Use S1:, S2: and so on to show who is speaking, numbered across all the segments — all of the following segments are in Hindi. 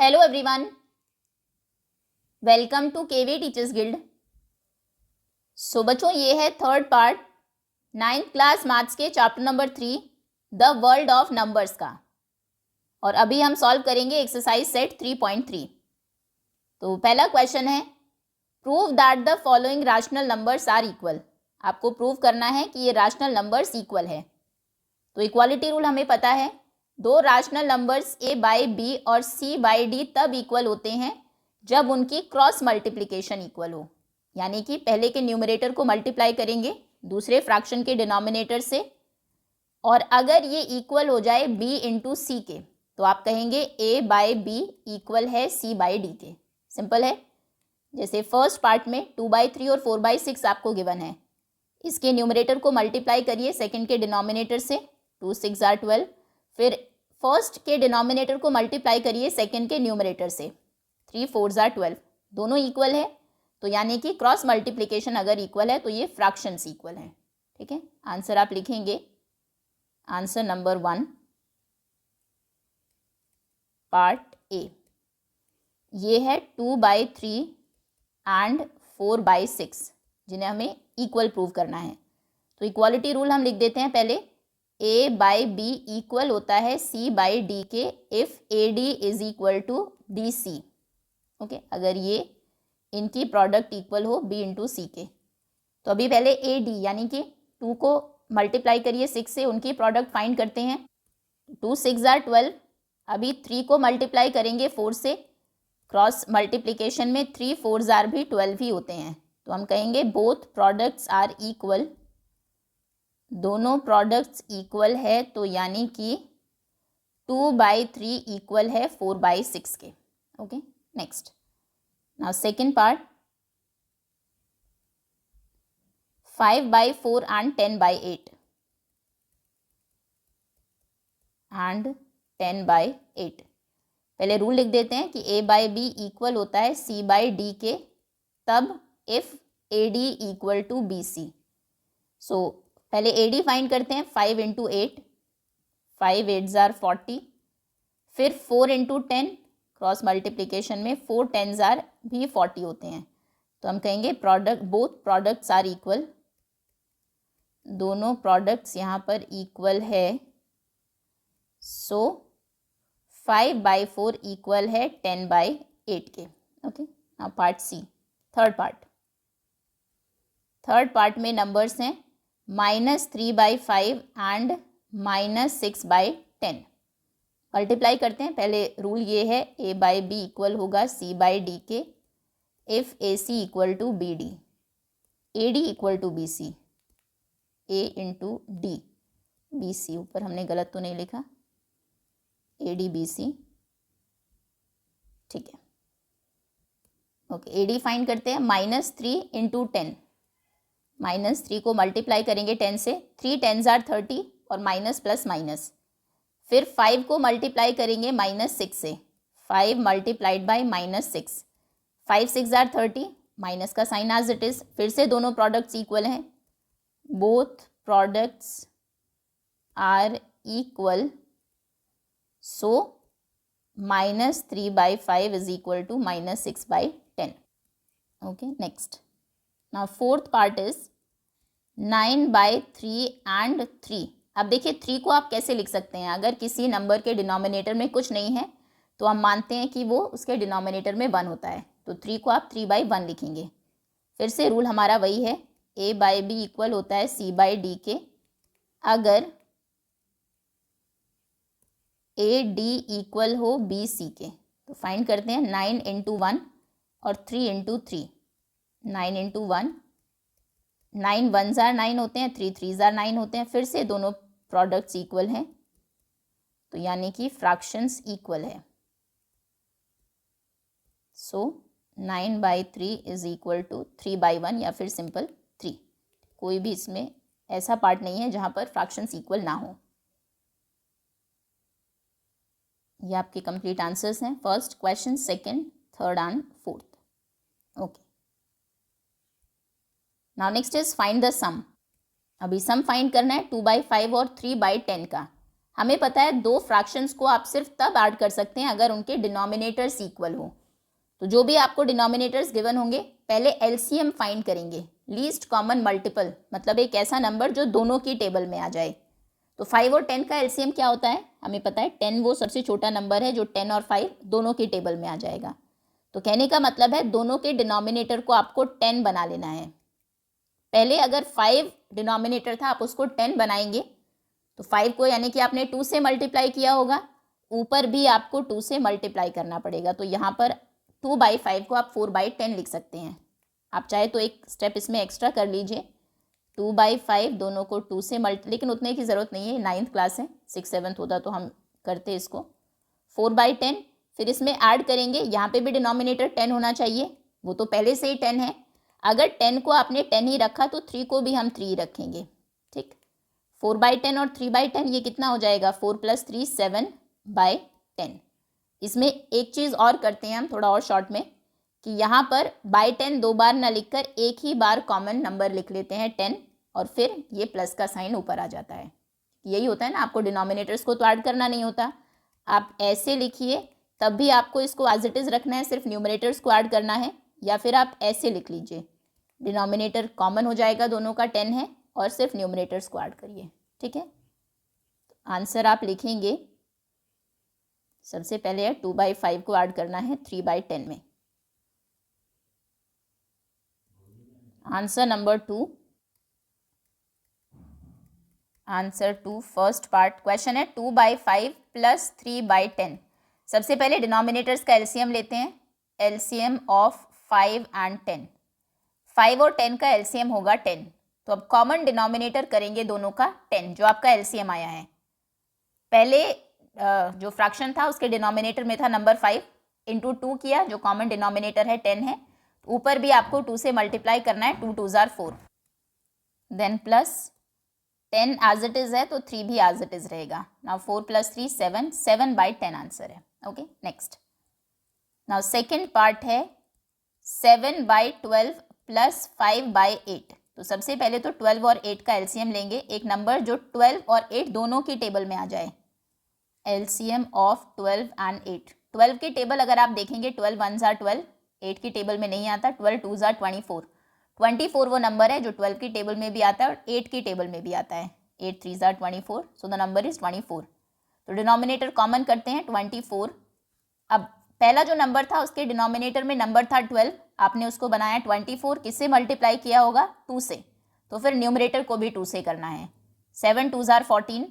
S1: Hello everyone, welcome to KV teachers guild. So बच्चों, ये है third part 9th class maths के chapter number 3 the world of numbers का। और अभी हम सॉल्व करेंगे एक्सरसाइज सेट 3.3। तो पहला क्वेश्चन है, prove that the following rational numbers are equal. आपको प्रूव करना है कि ये रैशनल नंबर्स इक्वल है। तो इक्वालिटी रूल हमें पता है, दो rational numbers a by B और c बाई डी तब इक्वल होते हैं जब उनकी क्रॉस मल्टीप्लिकेशन इक्वल हो। यानी कि पहले के न्यूमरेटर को मल्टीप्लाई करेंगे दूसरे फ्रैक्शन के डिनोमिनेटर से, और अगर ये इक्वल हो जाए b इंटू सी के, तो आप कहेंगे a बाई बी इक्वल है c बाई डी के। सिंपल है। जैसे फर्स्ट पार्ट में 2/3 और 4/6 आपको गिवन है, इसके न्यूमरेटर को मल्टीप्लाई करिए सेकंड के डिनोमिनेटर से, 2 6 आर 12। फिर फर्स्ट के डिनोमिनेटर को मल्टीप्लाई करिए सेकंड के न्यूमरेटर से, 3 4 आर 12। दोनों इक्वल है, तो यानी कि क्रॉस मल्टीप्लिकेशन अगर इक्वल है तो ये फ्रैक्शंस इक्वल हैं। ठीक है, आंसर आप लिखेंगे, आंसर नंबर 1 पार्ट ए। ये है 2/3 एंड 4/6 जिन्हें हमें इक्वल प्रूव करना है। तो इक्वालिटी रूल हम लिख देते हैं पहले, a बाई बी इक्वल होता है c बाई डी के if A D is equal to D C. Okay, अगर ये इनकी प्रोडक्ट इक्वल हो b इंटू सी के। तो अभी पहले ए डी यानी कि 2 को मल्टीप्लाई करिए 6 से, उनकी प्रोडक्ट फाइंड करते हैं। 2 6 आर 12। अभी 3 को मल्टीप्लाई करेंगे 4 से, क्रॉस मल्टीप्लिकेशन में 3 4 आर भी 12 ही होते हैं। तो हम कहेंगे बोथ प्रोडक्ट्स आर इक्वल, दोनों प्रोडक्ट्स इक्वल है, तो यानी कि 2/3 इक्वल है 4/6 के। Okay, next. Now second part, 5/4 and 10/8 and 10/8। पहले रूल लिख देते हैं कि a बाई बी इक्वल होता है c बाई डी के तब if A D equal to B C. So पहले ए डी फाइंड करते हैं, 5 इंटू 8, 5 8 आर 40। फिर 4 इंटू 10, क्रॉस मल्टीप्लिकेशन में 4 10 आर भी 40 होते हैं। तो हम कहेंगे product, both products are equal, दोनों प्रोडक्ट्स यहाँ पर इक्वल है। सो 5/4 इक्वल है 10/8 के। Okay, now part C, third part. Third part में नंबर्स हैं -3/5 एंड -6/10। मल्टीप्लाई करते हैं। पहले रूल ये है, a बाई बी इक्वल होगा c बाई डी के if A C equal to B D, A D equal to B C, a into D, B C ऊपर हमने गलत तो नहीं लिखा, ए डी बी सी। ठीक है, ओके। ए डी फाइंड करते हैं, -3 इंटू 10, -3 को मल्टीप्लाई करेंगे 10 से, 3 10 आर 30 और माइनस प्लस माइनस। फिर 5 को मल्टीप्लाई करेंगे -6 से, 5 मल्टीप्लाइड बाई -6, 5 6 आर 30, माइनस का साइन एज इट इज। फिर से दोनों प्रोडक्ट्स इक्वल हैं, both products are equal, so -3/5 is equal to -6/10। Okay, next. Now fourth part is 9/3 and 3। अब देखिए 3 को आप कैसे लिख सकते हैं, अगर किसी नंबर के डिनोमिनेटर में कुछ नहीं है तो हम मानते हैं कि वो उसके डिनोमिनेटर में 1 होता है, तो 3 को आप 3/1 लिखेंगे। फिर से रूल हमारा वही है, a बाई बी इक्वल होता है c बाई डी के अगर ए डी इक्वल हो बी सी के। तो फाइंड करते हैं, 9 इंटू 1 और 3 इंटू 3, 9 इंटू 1, 9 1 आर 9 होते हैं, 3 3 आर 9 होते हैं। फिर से दोनों प्रोडक्ट्स इक्वल हैं, तो यानी कि फ्रैक्शंस इक्वल है। सो 9/3 इज इक्वल टू 3/1 या फिर सिंपल 3। कोई भी इसमें ऐसा पार्ट नहीं है जहाँ पर फ्रैक्शंस इक्वल ना हो। ये आपके कंप्लीट आंसर्स हैं, first question, second, third and fourth. Okay, now next is find the sum. अभी सम फाइंड करना है 2/5 और 3/10 का। हमें पता है दो फ्रैक्शंस को आप सिर्फ तब ऐड कर सकते हैं अगर उनके डिनोमिनेटर्स इक्वल हो। तो जो भी आपको डिनोमिनेटर्स गिवन होंगे पहले एलसीएम फाइंड करेंगे, लीस्ट कॉमन मल्टीपल, मतलब एक ऐसा नंबर जो दोनों की टेबल में आ जाए। तो 5 और 10 का एलसीएम क्या होता है, हमें पता है 10 वो सबसे छोटा नंबर है जो 10 और 5 दोनों की टेबल में आ जाएगा। तो कहने का मतलब है दोनों के डिनोमिनेटर को आपको 10 बना लेना है। पहले अगर 5 डिनोमिनेटर था आप उसको 10 बनाएंगे तो 5 को यानी कि आपने 2 से मल्टीप्लाई किया होगा, ऊपर भी आपको 2 से मल्टीप्लाई करना पड़ेगा। तो यहाँ पर 2/5 को आप 4/10 लिख सकते हैं। आप चाहे तो एक स्टेप इसमें एक्स्ट्रा कर लीजिए, 2/5 दोनों को 2 से लेकिन उतने की ज़रूरत नहीं है, 9th क्लास है, 6th 7th होता तो हम करते इसको 4/10। फिर इसमें ऐड करेंगे, यहाँ पे भी डिनोमिनेटर 10 होना चाहिए, वो तो पहले से ही 10 है। अगर 10 को आपने 10 ही रखा तो 3 को भी हम 3 रखेंगे, ठीक। 4/10 और 3/10 ये कितना हो जाएगा, 4 + 3 7/10। इसमें एक चीज़ और करते हैं हम थोड़ा और शॉर्ट में कि यहाँ पर बाई 10 दो बार ना लिखकर एक ही बार कॉमन नंबर लिख लेते हैं 10, और फिर ये प्लस का साइन ऊपर आ जाता है। यही होता है ना, आपको डिनोमिनेटर्स को तो ऐड करना नहीं होता, आप ऐसे लिखिए, तब भी आपको इसको एज इट इज़ रखना है, सिर्फ न्यूमरेटर्स को ऐड करना है, या फिर आप ऐसे लिख लीजिए, डिनोमिनेटर कॉमन हो जाएगा, दोनों का 10 है, और सिर्फ न्यूमरेटर्स को ऐड करिए, ठीक है। आंसर आप लिखेंगे, सबसे पहले है 2/5 को ऐड करना है 3/10 में। Answer number 2, answer 2 first part question है 2/5 + 3/10। सबसे पहले डिनोमिनेटर्स का एलसीएम लेते हैं, एलसीएम ऑफ 5 एंड 10। 5 और 10 का एलसीएम होगा 10, तो अब कॉमन डिनोमिनेटर करेंगे दोनों का 10, जो आपका एलसीएम आया है। पहले जो फ्रैक्शन था उसके डिनोमिनेटर में था नंबर 5, इंटू 2 किया, जो कॉमन डिनोमिनेटर है 10 है, ऊपर भी आपको 2 से मल्टीप्लाई करना है, 2 2 = 4, then plus 10 as it is है तो 3 भी एज इट इज़ रहेगा। नाउ 4 + 3 7, 7/10 आंसर है, okay. Next, now second part है 7/12 + 5/8। तो सबसे पहले तो 12 और 8 का एलसीएम लेंगे, एक नंबर जो 12 और 8 दोनों की टेबल में आ जाए, एलसीएम ऑफ 12 एंड 8। 12 की टेबल अगर आप देखेंगे 12 1s are 12, 8 की टेबल में नहीं आता, 12 2s are 24, 24 वो नंबर है जो 12 की टेबल में भी आता है और 8 की टेबल में भी आता है, 8 3s are 24, so the number is 24। तो डिनोमिनेटर कॉमन करते हैं 24। अब पहला जो नंबर था उसके डिनोमिनेटर में नंबर था 12, आपने उसको बनाया 24, किससे मल्टीप्लाई किया होगा, 2 से, तो फिर न्यूमरेटर को भी 2 से करना है, 7 2s are 14,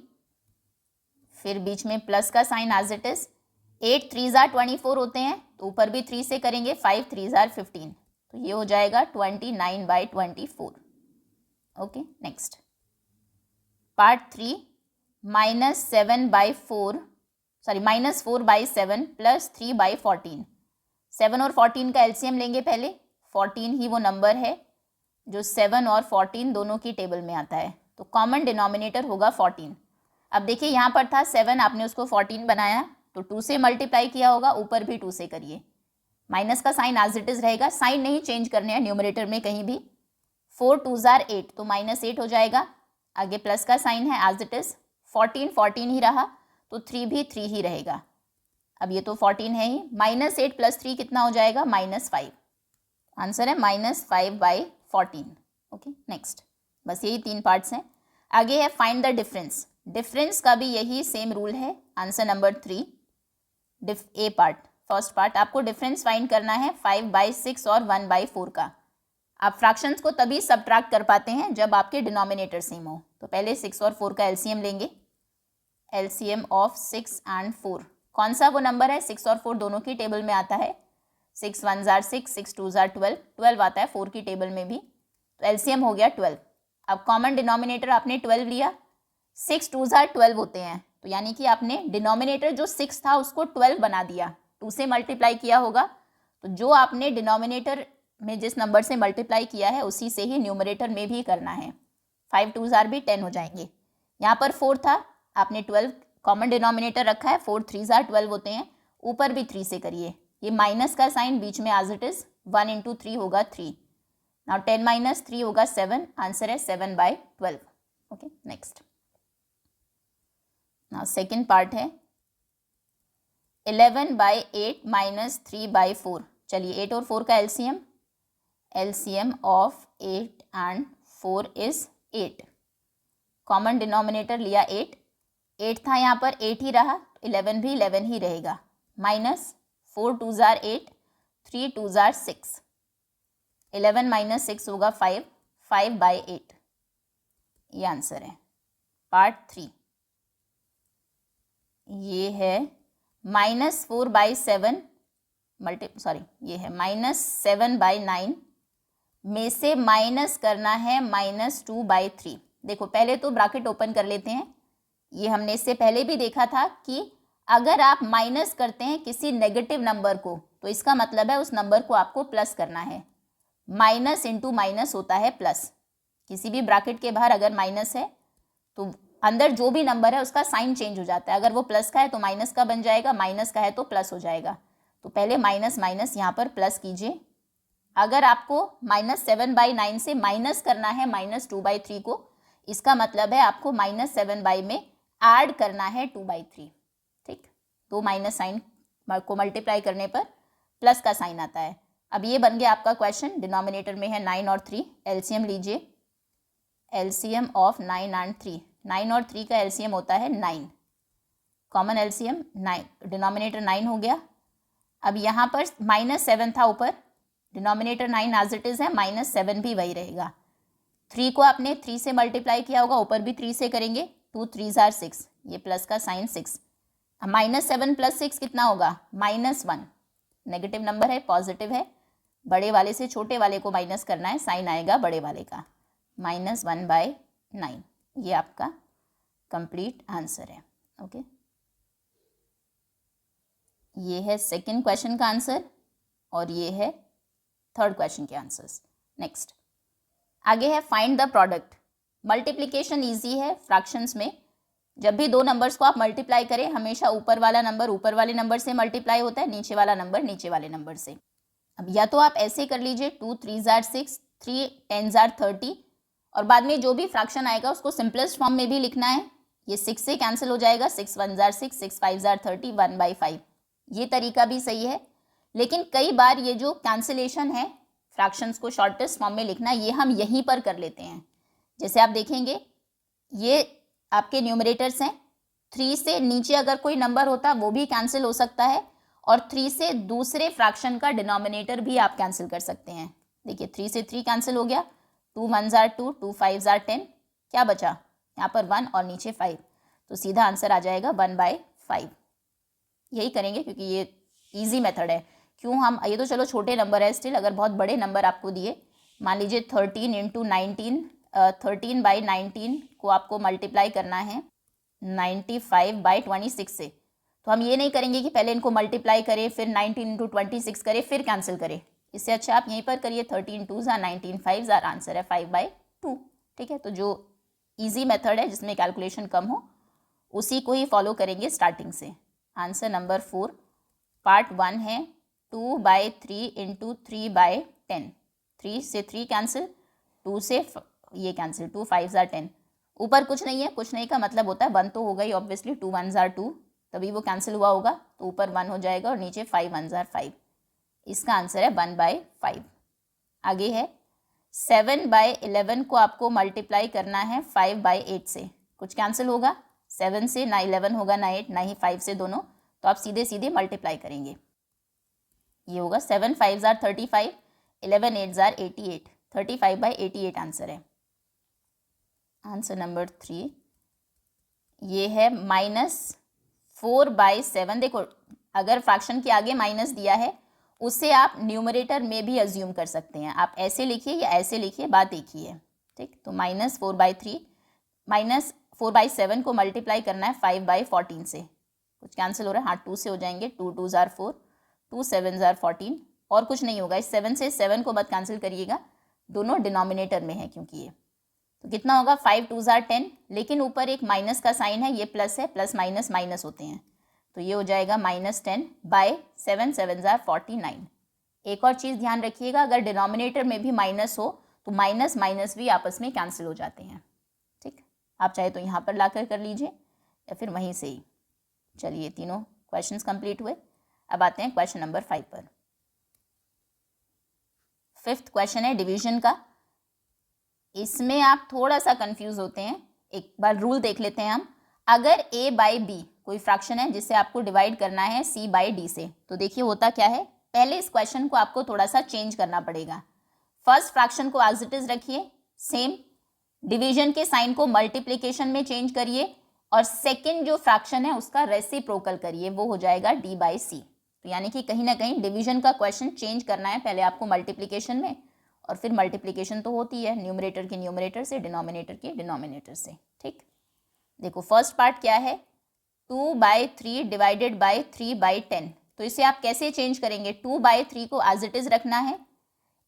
S1: फिर बीच में प्लस का sign as it is, 8 3s are 24 होते हैं तो ऊपर भी 3 से करेंगे, 5 3s are 15, तो ये हो जाएगा 29/24, ओके। Next part 3 -4/7 + 3/14। 7 और 14 का एलसीएम लेंगे पहले, 14 ही वो नंबर है जो 7 और 14 दोनों की टेबल में आता है, तो कॉमन डिनोमिनेटर होगा 14। अब देखिए यहाँ पर था 7, आपने उसको 14 बनाया तो 2 से मल्टीप्लाई किया होगा, ऊपर भी 2 से करिए, माइनस का साइन एज इट इज रहेगा, साइन नहीं चेंज करने हैं न्यूमरेटर में कहीं भी, 4 2s are 8 तो -8 हो जाएगा, आगे प्लस का साइन है एज इट इज, 14 14 ही रहा तो 3 भी 3 ही रहेगा, अब ये तो 14 है ही, -8 + 3 कितना हो जाएगा, -5, आंसर है -5/14, ओके। नेक्स्ट, बस यही 3 पार्ट्स हैं। आगे है फाइंड द डिफरेंस, डिफरेंस का भी यही सेम रूल है, आंसर नंबर 3 ए पार्ट, फर्स्ट पार्ट आपको डिफरेंस फाइंड करना है 5/6 और 1/4 का। आप फ्रैक्शंस को तभी सब्ट्रैक्ट कर पाते हैं जब आपके डिनोमिनेटर सेम हो, तो पहले 6 और 4 का एलसीएम लेंगे, एलसीएम ऑफ 6 एंड 4, कौन सा वो नंबर है, 6 और 4 दोनों की टेबल में आता है, 6 1s are 6, 6 2s are 12, 12 आता है 4 की टेबल में भी, तो एलसीएम हो गया 12। अब कॉमन डिनोमिनेटर आपने 12 लिया, 6 2s are 12 होते हैं, तो यानी कि आपने डिनोमिनेटर जो 6 था उसको 12 बना दिया, 2 से मल्टीप्लाई किया होगा, तो जो आपने डिनोमिनेटर में जिस नंबर से मल्टीप्लाई किया है उसी से ही न्यूमरेटर में भी करना है, 5 2s are भी 10 हो जाएंगे। यहाँ पर 4 था, आपने 12 कॉमन डिनोमिनेटर रखा है, 4 3s are 12 होते हैं, ऊपर भी 3 से करिए, ये माइनस का साइन बीच में एज इट इज, 1 × 3 होगा 3, नाउ 10 - 3 होगा 7, आंसर है 7/12, ओके। नेक्स्ट ना सेकेंड पार्ट है 11/8 माइनस 3/4। चलिए 8 और 4 का LCM, LCM of 8 and 4 is 8। Common denominator लिया 8, 8 था यहाँ पर 8 ही रहा, 11 भी 11 ही रहेगा, माइनस 4 2 जार 8, 3 2 जार 6, 11 माइनस 6 होगा 5, 5/8 ये आंसर है। पार्ट 3 ये है -4/7 ये है -7/9 में से माइनस करना है -2/3। देखो पहले तो ब्रैकेट ओपन कर लेते हैं। ये हमने इससे पहले भी देखा था कि अगर आप माइनस करते हैं किसी नेगेटिव नंबर को तो इसका मतलब है उस नंबर को आपको प्लस करना है। माइनस इंटू माइनस होता है प्लस। किसी भी ब्रैकेट के बाहर अगर माइनस है तो अंदर जो भी नंबर है उसका साइन चेंज हो जाता है। अगर वो प्लस का है तो माइनस का बन जाएगा, माइनस का है तो प्लस हो जाएगा। तो पहले माइनस माइनस यहाँ पर प्लस कीजिए। अगर आपको -7/9 से माइनस करना है -2/3 को, इसका मतलब है आपको -7 में ऐड करना है 2/3। ठीक, तो माइनस साइन को मल्टीप्लाई करने पर प्लस का साइन आता है। अब ये बन गया आपका क्वेश्चन। डिनोमिनेटर में है 9 और 3, एलसीएम लीजिए। एलसीएम ऑफ 9 एंड 3, 9 और 3 का एलसीएम होता है 9। कॉमन एलसीएम 9, डिनोमिनेटर 9 हो गया। अब यहाँ पर -7 था ऊपर, डिनोमिनेटर 9 एज इट इज़ है, -7 भी वही रहेगा। 3 को आपने 3 से मल्टीप्लाई किया होगा, ऊपर भी 3 से करेंगे, 2 3 जार 6, ये प्लस का साइन 6। -7 + 6 कितना होगा? -1। नेगेटिव नंबर है, पॉजिटिव है, बड़े वाले से छोटे वाले को माइनस करना है, साइन आएगा बड़े वाले का, -1/9। ये आपका कंप्लीट आंसर है। ओके, ये है सेकंड क्वेश्चन का आंसर और ये है थर्ड क्वेश्चन के आंसर्स। नेक्स्ट आगे है find the product. Multiplication easy है फ्रैक्शंस में। जब भी दो नंबर्स को आप मल्टीप्लाई करें हमेशा ऊपर वाला नंबर ऊपर वाले नंबर से मल्टीप्लाई होता है, नीचे वाला नंबर नीचे वाले नंबर से। अब या तो आप ऐसे कर लीजिए 2 3 जार 6, 3 10 जार 30, और बाद में जो भी फ्रैक्शन आएगा उसको सिंपलेस्ट फॉर्म में भी लिखना है। ये 6 से कैंसिल हो जाएगा, 6 1 जार 6, 6 5 जार 30, 1/5। ये तरीका भी सही है, लेकिन कई बार ये जो कैंसिलेशन है फ्रैक्शंस को शॉर्टेस्ट फॉर्म में लिखना, ये हम यहीं पर कर लेते हैं। जैसे आप देखेंगे ये आपके न्यूमरेटर्स हैं, 3 से नीचे अगर कोई नंबर होता वो भी कैंसिल हो सकता है, और 3 से दूसरे फ्रैक्शन का डिनोमिनेटर भी आप कैंसिल कर सकते हैं। देखिए 3 से 3 कैंसिल हो गया, 2 1 जार 2, 2 5 जार 10, क्या बचा यहाँ पर 1 और नीचे 5, तो सीधा आंसर आ जाएगा 1/5। यही करेंगे क्योंकि ये ईजी मेथड है। क्यों हम, ये तो चलो छोटे नंबर है, स्टिल अगर बहुत बड़े नंबर आपको दिए, मान लीजिए 13 × 19, 13/19 को आपको मल्टीप्लाई करना है 95/26 से, तो हम ये नहीं करेंगे कि पहले इनको मल्टीप्लाई करें फिर 19 × 26 करें फिर कैंसिल करें। इससे अच्छा आप यहीं पर करिए 13 2 ज़ा 19 5 ज़ा, आंसर है 5/2। ठीक है, तो जो ईजी मेथड है जिसमें कैलकुलेशन कम हो उसी को ही फॉलो करेंगे स्टार्टिंग से। आंसर नंबर 4 पार्ट 1 है 2/3 × 3/10। 3 से 3 कैंसिल, 2 से ये कैंसिल, 2 5 ज़ा 10, ऊपर कुछ नहीं है, कुछ नहीं का मतलब होता है 1 तो होगा ही ऑब्वियसली, 2 1 ज़ा 2, तभी वो कैंसिल हुआ होगा, तो ऊपर 1 हो जाएगा और नीचे 5 1 ज़ा 5। इसका आंसर है 1/5। आगे है 7/11 को आपको मल्टीप्लाई करना है 5/8 से। कुछ कैंसिल होगा, 7 से ना 11 होगा ना 8 ना ही 5 से दोनों, तो आप सीधे सीधे मल्टीप्लाई करेंगे। ये होगा 7 5 ज़ार 35, 11 8 ज़ार 88, 35/88 आंसर है। आंसर नंबर 3 ये है -4/7। देखो अगर फ्रैक्शन के आगे माइनस दिया है उसे आप न्यूमरेटर में भी अज्यूम कर सकते हैं। आप ऐसे लिखिए या ऐसे लिखिए, बात एक ही है। ठीक, तो -4/3 -4/7 को मल्टीप्लाई करना है 5/14 से। कुछ कैंसिल हो रहा है, हाँ 2 से हो जाएंगे, 2 2 ज़ार 4, 2 7 ज़ार 14, और कुछ नहीं होगा। इस 7 से 7 को मत कैंसिल करिएगा, दोनों डिनोमिनेटर में है क्योंकि ये, तो कितना होगा 5 2 ज़ार 10, लेकिन ऊपर एक माइनस का साइन है, ये प्लस है, प्लस माइनस माइनस होते हैं, तो ये हो जाएगा -10/7 7 ज़ार 49। एक और चीज़ ध्यान रखिएगा, अगर डिनोमिनेटर में भी माइनस हो तो माइनस माइनस भी आपस में कैंसिल हो जाते हैं। ठीक, आप चाहे तो यहाँ पर लाकर कर लीजिए, या फिर वहीं से ही। चलिए तीनों क्वेश्चंस कंप्लीट हुए। अब आते हैं क्वेश्चन नंबर 5 पर। 5th क्वेश्चन है डिवीजन का। इसमें आप थोड़ा सा कंफ्यूज होते हैं, एक बार रूल देख लेते हैं हम। अगर a बाई बी कोई फ्रैक्शन है जिसे आपको डिवाइड करना है c बाई डी से, तो देखिए होता क्या है। पहले इस क्वेश्चन को आपको थोड़ा सा चेंज करना पड़ेगा। फर्स्ट फ्रैक्शन को एज इट इज रखिए सेम, डिवीजन के साइन को मल्टीप्लिकेशन में चेंज करिए, और सेकेंड जो फ्रैक्शन है उसका रेसिप्रोकल करिए, वो हो जाएगा d बाई सी। तो यानी कि कहीं ना कहीं डिवीजन का क्वेश्चन चेंज करना है पहले आपको मल्टीप्लिकेशन में, और फिर मल्टीप्लिकेशन तो होती है न्यूमरेटर के न्यूमरेटर से, डिनोमिनेटर के डिनोमिनेटर से। ठीक, देखो फर्स्ट पार्ट क्या है, 2/3 डिवाइडेड बाई 3/10। तो इसे आप कैसे चेंज करेंगे, 2/3 को एज इट इज रखना है,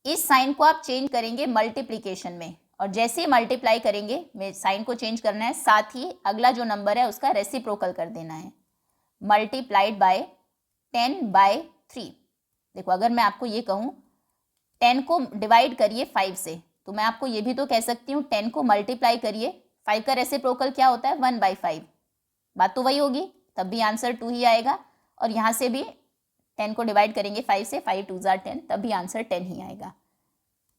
S1: इस साइन को आप चेंज करेंगे मल्टीप्लिकेशन में, और जैसे ही मल्टीप्लाई करेंगे में साइन को चेंज करना है, साथ ही अगला जो नंबर है उसका रेसिप्रोकल कर देना है, मल्टीप्लाइड बाय 10/3। देखो अगर मैं आपको ये कहूँ 10 को डिवाइड करिए 5 से, तो मैं आपको ये भी तो कह सकती हूँ 10 को मल्टीप्लाई करिए, 5 का रेसिप्रोकल क्या होता है 1/5। बात तो वही होगी, तब भी आंसर 2 ही आएगा। और यहाँ से भी 10 को डिवाइड करेंगे 5 से, 5 2 ज़ा 10, तब भी आंसर 10 ही आएगा।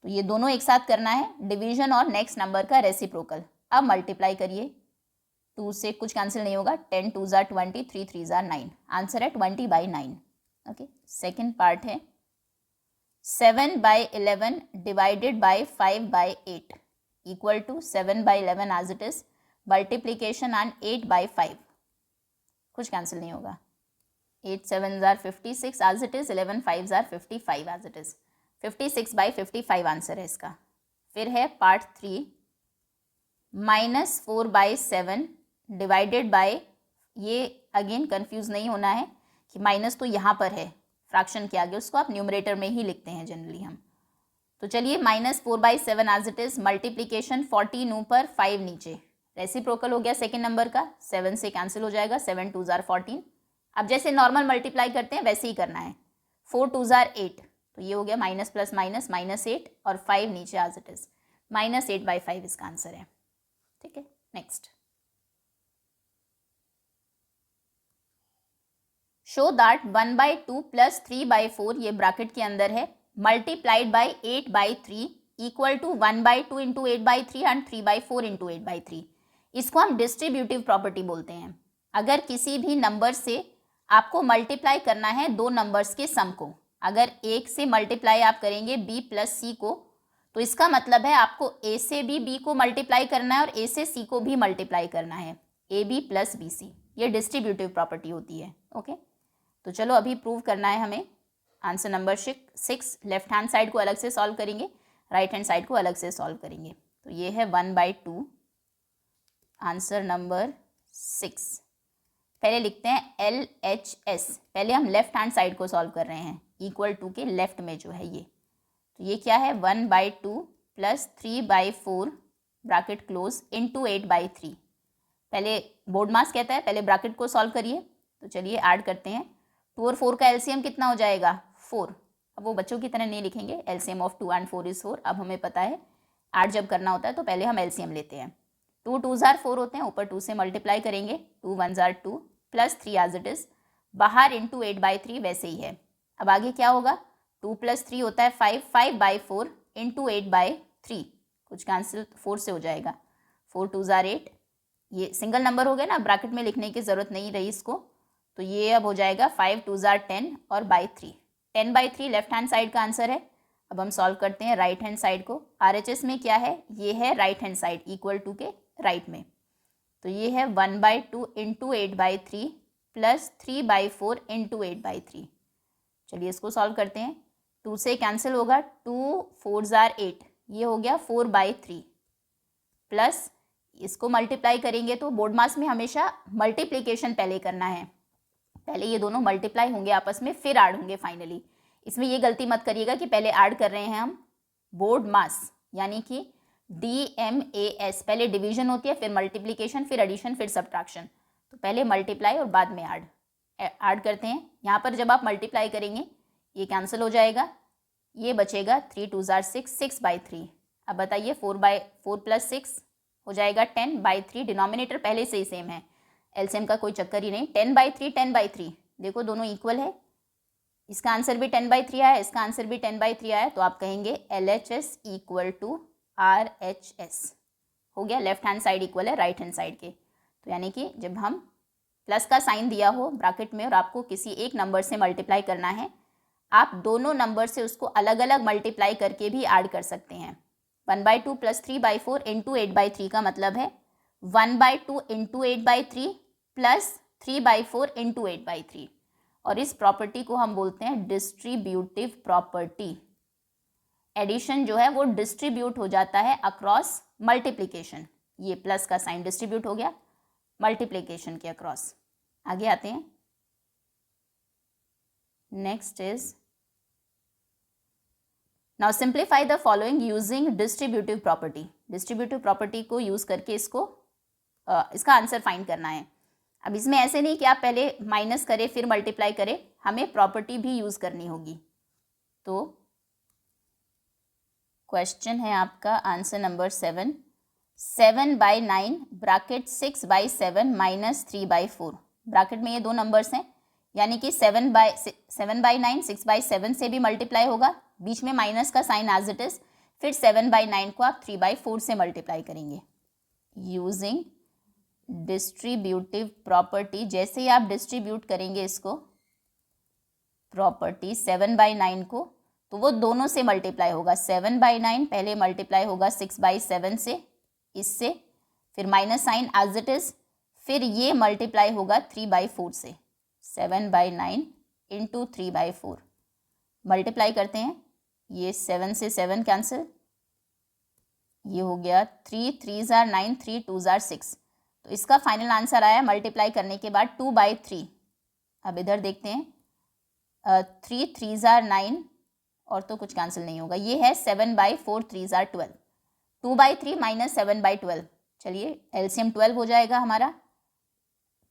S1: तो ये दोनों एक साथ करना है, डिवीजन और नेक्स्ट नंबर का रेसिप्रोकल। अब मल्टीप्लाई करिए, 2 से कुछ कैंसिल नहीं होगा, 10 2 ज़ा 20, 3 3 ज़ा 9, आंसर है 20/9। ओके, सेकेंड पार्ट है 7/11 divided by 5/8 equal to 7/11 as it is, multiplication and 8/5, कुछ कैंसिल नहीं होगा, 8 7 ज़ार 56 एज इट इज, 11 5 ज़ार 55 एज इट इज, 56/55 आंसर है इसका। फिर है पार्ट 3 -4/7 डिवाइडेड बाय, ये अगेन कंफ्यूज नहीं होना है कि माइनस तो यहाँ पर है फ्रैक्शन के आगे, उसको आप न्यूमरेटर में ही लिखते हैं जनरली हम। तो चलिए -4/7 एज इट इज, मल्टीप्लीकेशन 14 ऊपर 5 नीचे, रेसिप्रोकल हो गया सेकेंड नंबर का, 7 से कैंसिल हो जाएगा, 7 2 ज़ार 14। अब जैसे नॉर्मल मल्टीप्लाई करते हैं वैसे ही करना है, 4 2 ज़ार 8, तो ये हो गया माइनस प्लस माइनस -8, और 5 नीचे एज इट इज, -8/5 इसका आंसर है। ठीक है, नेक्स्ट, शो दैट 1/2 प्लस 3/4, ये ब्रैकेट के अंदर है, multiplied by 8/3 equal to 1/2 into 8/3 and 3/4 into 8/3। इसको हम डिस्ट्रीब्यूटिव प्रॉपर्टी बोलते हैं। अगर किसी भी नंबर से आपको मल्टीप्लाई करना है दो नंबर्स के सम को, अगर एक से मल्टीप्लाई आप करेंगे b प्लस सी को, तो इसका मतलब है आपको a से भी b को मल्टीप्लाई करना है और a से c को भी मल्टीप्लाई करना है, ab प्लस बी सी। ये डिस्ट्रीब्यूटिव प्रॉपर्टी होती है। ओके, तो चलो अभी प्रूव करना है हमें। Answer number 6, left hand side को अलग से सॉल्व करेंगे, राइट हैंड साइड को अलग से सॉल्व करेंगे। तो ये है 1/2, आंसर नंबर 6। पहले लिखते हैं LHS, पहले हम लेफ्ट हैंड साइड को सॉल्व कर रहे हैं, इक्वल टू के लेफ्ट में जो है ये, तो ये क्या है 1/2 प्लस 3/4 ब्रैकेट क्लोज इंटू 8/3। पहले बोर्ड मास कहता है पहले ब्रैकेट को सॉल्व करिए, तो चलिए ऐड करते हैं। 2 और 4 का एलसीएम कितना हो जाएगा 4। अब वो बच्चों की तरह नहीं लिखेंगे, एलसीएम ऑफ 2 एंड 4 इज 4। अब हमें पता है ऐड जब करना होता है तो पहले हम एलसीएम लेते हैं। 2 2 ज़ार 4 होते हैं, ऊपर 2 से मल्टीप्लाई करेंगे, 2 1 ज़ार 2 प्लस 3 एज इट इज, बाहर इंटू 8/3 वैसे ही है। अब आगे क्या होगा, 2 + 3 होता है 5, 5/4 इंटू 8/3, कुछ कैंसिल 4 से हो जाएगा, 4 2 ज़ार 8। ये सिंगल नंबर हो गया ना, ब्रैकेट में लिखने की ज़रूरत नहीं रही इसको, तो ये अब हो जाएगा 5 2 ज़ार 10 और बाई 3, 10/3 लेफ्ट हैंड साइड का आंसर है। अब हम सॉल्व करते हैं राइट हैंड साइड को। RHS में क्या है, ये है right hand side equal to के राइट में, तो ये है 1/2 इंटू 8/3 प्लस 3/4 इंटू 8/3। चलिए इसको सॉल्व करते हैं, 2 से कैंसिल होगा, 2 4 ज़ार 8, ये हो गया 4/3 प्लस इसको मल्टीप्लाई करेंगे, तो बोर्ड मास में हमेशा मल्टीप्लिकेशन पहले करना है, पहले ये दोनों मल्टीप्लाई होंगे आपस में फिर ऐड होंगे फाइनली। इसमें ये गलती मत करिएगा कि पहले ऐड कर रहे हैं हम बोर्ड मास, यानी कि DMAS, पहले डिवीजन होती है फिर मल्टीप्लिकेशन फिर एडिशन फिर सब्ट्रैक्शन, तो पहले मल्टीप्लाई और बाद में ऐड करते हैं। यहाँ पर जब आप मल्टीप्लाई करेंगे ये कैंसिल हो जाएगा, ये बचेगा 3 2 ज़ार 6, 6/3। अब बताइए 4/4 प्लस 6 हो जाएगा 10/3, डिनोमिनेटर पहले से ही सेम है, एलसीएम का कोई चक्कर ही नहीं। 10/3 10/3, देखो दोनों इक्वल है, इसका आंसर भी 10/3 आया, इसका आंसर भी 10/3 आया, तो आप कहेंगे LHS इक्वल टू RHS। हो गया, लेफ्ट हैंड साइड इक्वल है राइट हैंड साइड के। तो यानी कि जब हम प्लस का साइन दिया हो ब्रैकेट में और आपको किसी एक नंबर से मल्टीप्लाई करना है, आप दोनों नंबर से उसको अलग अलग मल्टीप्लाई करके भी ऐड कर सकते हैं। 1/2 प्लस 3/4 इंटू 8/3 का मतलब है 1/2 इंटू 8/3 प्लस 3/4 इंटू 8/3, और इस प्रॉपर्टी को हम बोलते हैं डिस्ट्रीब्यूटिव प्रॉपर्टी। एडिशन जो है वो डिस्ट्रीब्यूट हो जाता है अक्रॉस मल्टीप्लिकेशन। ये प्लस का साइन डिस्ट्रीब्यूट हो गया मल्टीप्लिकेशन के अक्रॉस। आगे आते हैं, next is now simplify the following using distributive property. Distributive property को यूज करके इसका आंसर फाइंड करना है। अब इसमें ऐसे नहीं कि आप पहले माइनस करें फिर मल्टीप्लाई करें, हमें प्रॉपर्टी भी यूज करनी होगी। तो क्वेश्चन है आपका answer number 7, 7/9 bracket 6/7 minus 3/4। Bracket में ये दो नंबर्स हैं, यानी कि 7/9 6/7 से भी मल्टीप्लाई होगा, बीच में माइनस का साइन एज इट इज, फिर 7/9 को आप 3/4 से मल्टीप्लाई करेंगे यूजिंग डिस्ट्रीब्यूटिव प्रॉपर्टी। जैसे ही आप डिस्ट्रीब्यूट करेंगे इसको प्रॉपर्टी 7/9 को, तो वो दोनों से मल्टीप्लाई होगा। 7/9 पहले मल्टीप्लाई होगा 6/7 से, इससे फिर minus sign as it is, फिर ये मल्टीप्लाई होगा 3/4 से। 7/9 इंटू 3/4 मल्टीप्लाई करते हैं, ये 7 से 7 कैंसिल, ये हो गया 3 3s are 9 3 2s are 6। तो इसका फाइनल आंसर आया मल्टीप्लाई करने के बाद 2/3। अब इधर देखते हैं, 3 3s are 9 और तो कुछ कैंसिल नहीं होगा, ये है 7/4 3s are 12। 2/3 माइनस 7/12, चलिए एलसीएम 12 हो जाएगा हमारा।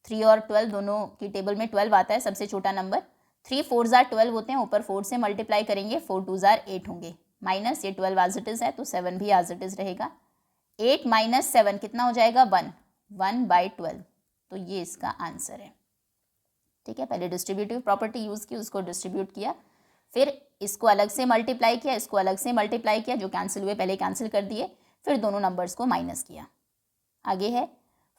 S1: 3 और 12 दोनों की टेबल में 12 आता है, सबसे छोटा नंबर। 3 4s are 12 होते हैं, ऊपर 4 से मल्टीप्लाई करेंगे, 4 2s are 8 होंगे, माइनस ये 12 एज इट इज है तो 7 भी एज इट इज रहेगा। 8 माइनस 7 कितना हो जाएगा, 1/12। तो ये इसका आंसर है। ठीक है, पहले डिस्ट्रीब्यूटिव प्रॉपर्टी यूज की, उसको डिस्ट्रीब्यूट किया, फिर इसको अलग से मल्टीप्लाई किया, इसको अलग से मल्टीप्लाई किया, जो कैंसिल हुए पहले कैंसिल कर दिए, फिर दोनों नंबर्स को माइनस किया। आगे है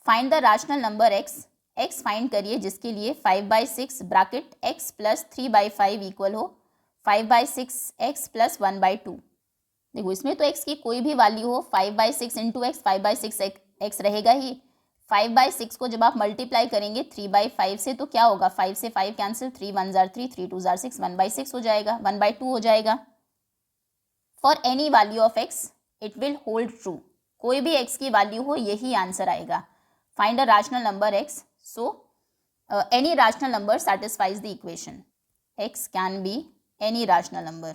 S1: find the rational number x। x find करिए जिसके लिए 5/6 ब्रैकेट x प्लस 3/5 इक्वल हो 5/6x प्लस 1/2। देखो इसमें तो x की कोई भी वैल्यू हो, 5/6 इंटू एक्स 5/6x रहेगा ही। 5/6 को जब आप मल्टीप्लाई करेंगे 3/5 से तो क्या होगा, 5 से 5 cancel, 3 1s are 3 3 2s are 6, 1/6 हो जाएगा, 1/2 हो जाएगा। For any value of x it will hold true. कोई भी x की वैल्यू हो यही आंसर आएगा। Find a rational number x, so any rational number satisfies the equation। x can be any rational number।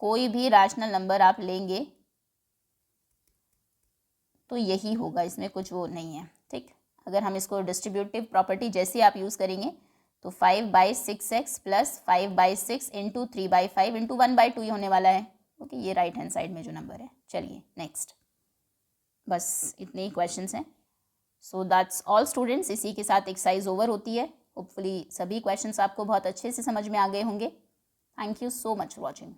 S1: कोई भी रैशनल नंबर आप लेंगे तो यही होगा, इसमें कुछ वो नहीं है। ठीक, अगर हम इसको डिस्ट्रीब्यूटिव प्रॉपर्टी जैसे आप यूज़ करेंगे तो 5/6x प्लस 5/6 इंटू 3/5 इंटू 1/2 ही होने वाला है। ओके, ये राइट हैंड साइड में जो नंबर है। चलिए नेक्स्ट, बस इतने ही क्वेश्चंस हैं। सो दैट्स ऑल स्टूडेंट्स, इसी के साथ एक्सरसाइज ओवर होती है। होपफुली सभी क्वेश्चंस आपको बहुत अच्छे से समझ में आ गए होंगे। Thank you so much for watching.